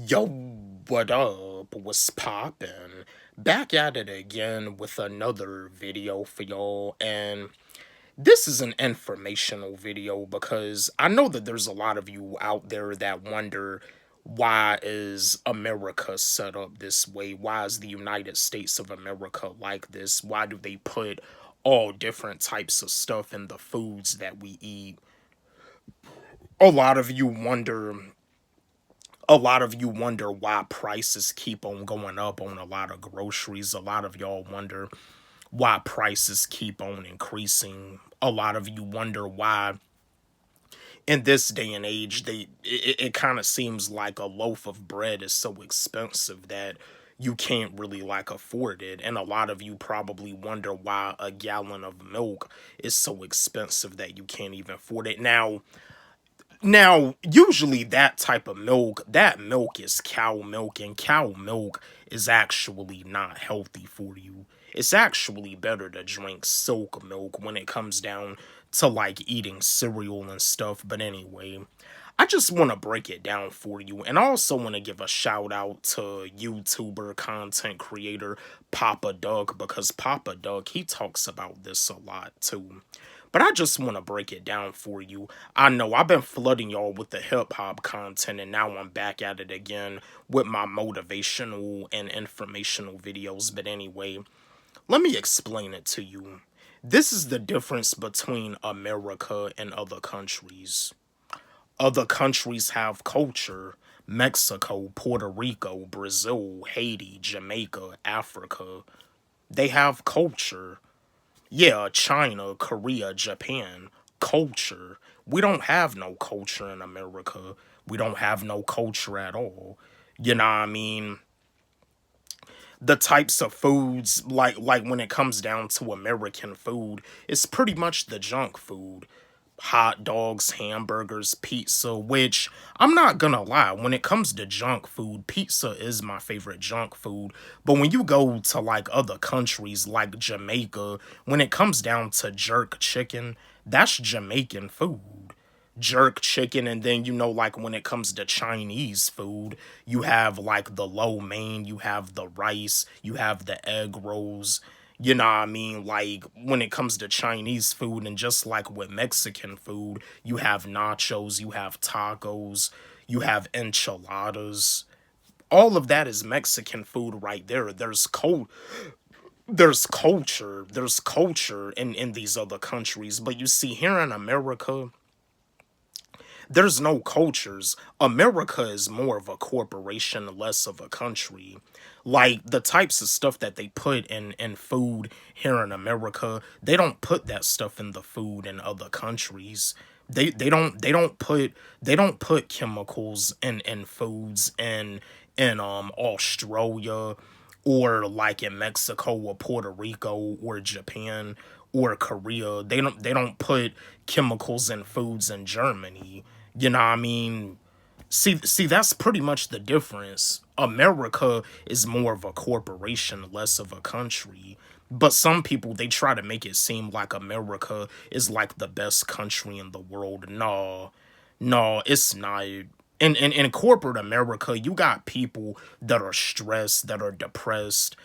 Yo, what up? What's poppin'? Back at it again with another video for y'all, and this is an informational video because I know that there's a lot of you out there that wonder why is America set up this way? Why is the United States of America like this? Why do they put all different types of stuff in the foods that we eat? A lot of you wonder why prices keep on going up on a lot of groceries. A lot of y'all wonder why prices keep on increasing. A lot of you wonder why in this day and age it kind of seems like a loaf of bread is so expensive that you can't really like afford it. And a lot of you probably wonder why a gallon of milk is so expensive that you can't even afford it. Now, usually that milk is cow milk, and cow milk is actually not healthy for you. It's actually better to drink silk milk when it comes down to like eating cereal and stuff. But anyway, I just want to break it down for you. And I also want to give a shout out to YouTuber content creator Papa Doug, because Papa Doug, he talks about this a lot too. But I just want to break it down for you. I know I've been flooding y'all with the hip hop content, and now I'm back at it again with my motivational and informational videos. But anyway, let me explain it to you. This is the difference between America and other countries. Other countries have culture. Mexico, Puerto Rico, Brazil, Haiti, Jamaica, Africa. They have culture. Yeah, China, Korea, Japan, culture. We don't have no culture in America. We don't have no culture at all. You know what I mean? The types of foods, like when it comes down to American food, it's pretty much the junk food. Hot dogs, hamburgers, pizza, which I'm not gonna lie, when it comes to junk food, pizza is my favorite junk food. But when you go to like other countries like Jamaica, when it comes down to jerk chicken, that's Jamaican food. Jerk chicken. And then like when it comes to Chinese food, you have like the lo mein, you have the rice, you have the egg rolls. You know what I mean? Like when it comes to Chinese food, and just like with Mexican food, you have nachos, you have tacos, you have enchiladas. All of that is Mexican food right there. There's culture in these other countries. But you see, here in America, there's no cultures. America is more of a corporation, less of a country. Like the types of stuff that they put in food here in America, they don't put that stuff in the food in other countries. They don't put chemicals in foods in Australia, or like in Mexico or Puerto Rico or Japan or Korea. They don't put chemicals in foods in Germany. You know what I mean? See, that's pretty much the difference. America is more of a corporation, less of a country. But some people, they try to make it seem like America is like the best country in the world. No, no, it's not. In corporate America, you got people that are stressed, that are depressed.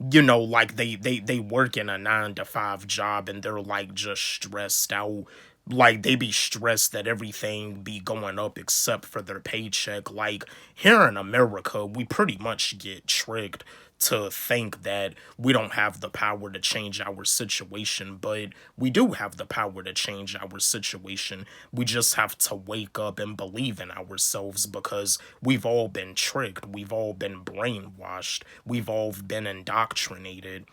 Like they work in a 9 to 5 job, and they're like just stressed out. Like they be stressed that everything be going up except for their paycheck. Like here in America, we pretty much get tricked to think that we don't have the power to change our situation, but we do have the power to change our situation. We just have to wake up and believe in ourselves, because we've all been tricked, we've all been brainwashed, we've all been indoctrinated.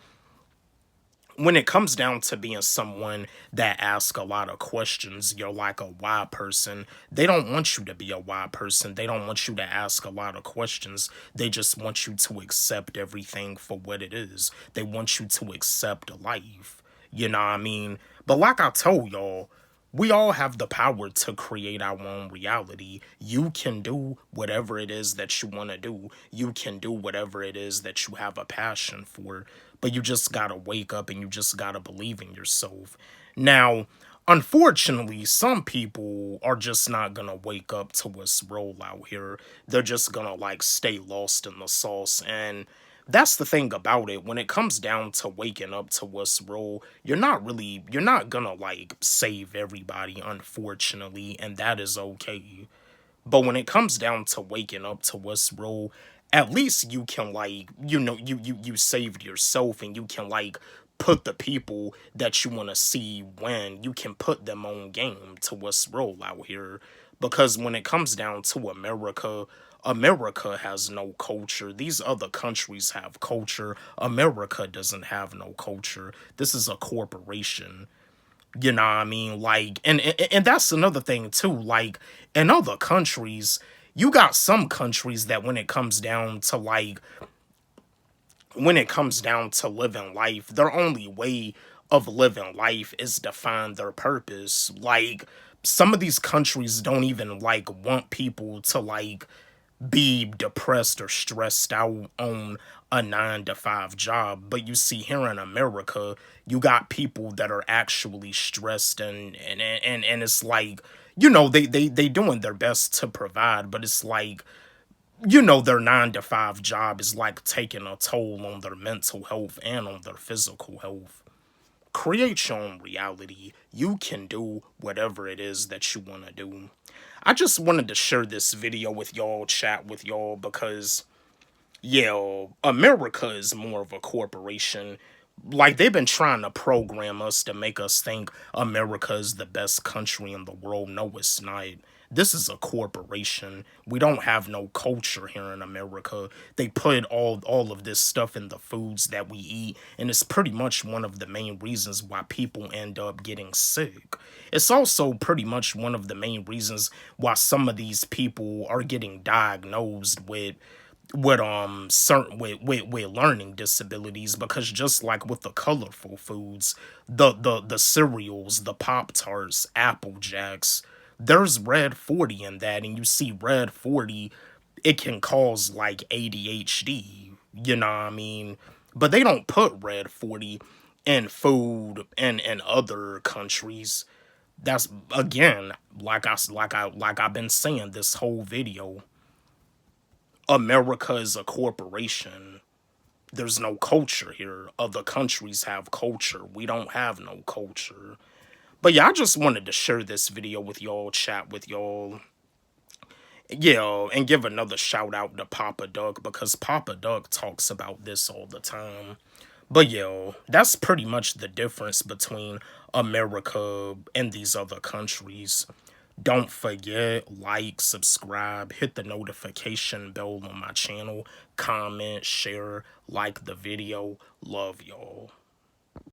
When it comes down to being someone that asks a lot of questions, you're like a why person. They don't want you to be a why person. They don't want you to ask a lot of questions. They just want you to accept everything for what it is. They want you to accept life. You know what I mean? But like I told y'all, we all have the power to create our own reality. You can do whatever it is that you want to do. You can do whatever it is that you have a passion for. But you just gotta wake up, and you just gotta believe in yourself. Now, unfortunately, some people are just not gonna wake up to what's real out here. They're just gonna like stay lost in the sauce. And that's the thing about it. When it comes down to waking up to what's real, you're not gonna like save everybody, unfortunately, and that is okay. But when it comes down to waking up to what's real, at least you can like, you saved yourself, and you can like put the people that you want to see win, you can put them on game to what's real out here. Because when it comes down to America, America has no culture. These other countries have culture. America doesn't have no culture. This is a corporation. You know what I mean? Like, and that's another thing too. Like, in other countries, you got some countries that when it comes down to living life, their only way of living life is to find their purpose. Like, some of these countries don't even like want people to like be depressed or stressed out on a 9 to 5 job. But you see, here in America, you got people that are actually stressed, and it's like, they doing their best to provide, but it's like, their 9 to 5 job is like taking a toll on their mental health and on their physical health. Create your own reality. You can do whatever it is that you want to do. I just wanted to share this video with y'all, chat with y'all, because, yeah, America is more of a corporation. Like, they've been trying to program us to make us think America is the best country in the world. No, it's not. This is a corporation. We don't have no culture here in America. They put all of this stuff in the foods that we eat, and it's pretty much one of the main reasons why people end up getting sick. It's also pretty much one of the main reasons why some of these people are getting diagnosed with learning disabilities, because just like with the colorful foods, the cereals, the Pop Tarts, Apple Jacks, there's red 40 in that, and you see red 40, it can cause like ADHD, you know what I mean? But they don't put red 40 in food in other countries. That's, again, like I've been saying this whole video, America is a corporation. There's no culture here. Other countries have culture. We don't have no culture. But yeah, I just wanted to share this video with y'all, chat with y'all. Yeah, and give another shout out to Papa Doug, because Papa Doug talks about this all the time. But yeah, that's pretty much the difference between America and these other countries. Don't forget, like, subscribe, hit the notification bell on my channel, comment, share, like the video. Love y'all.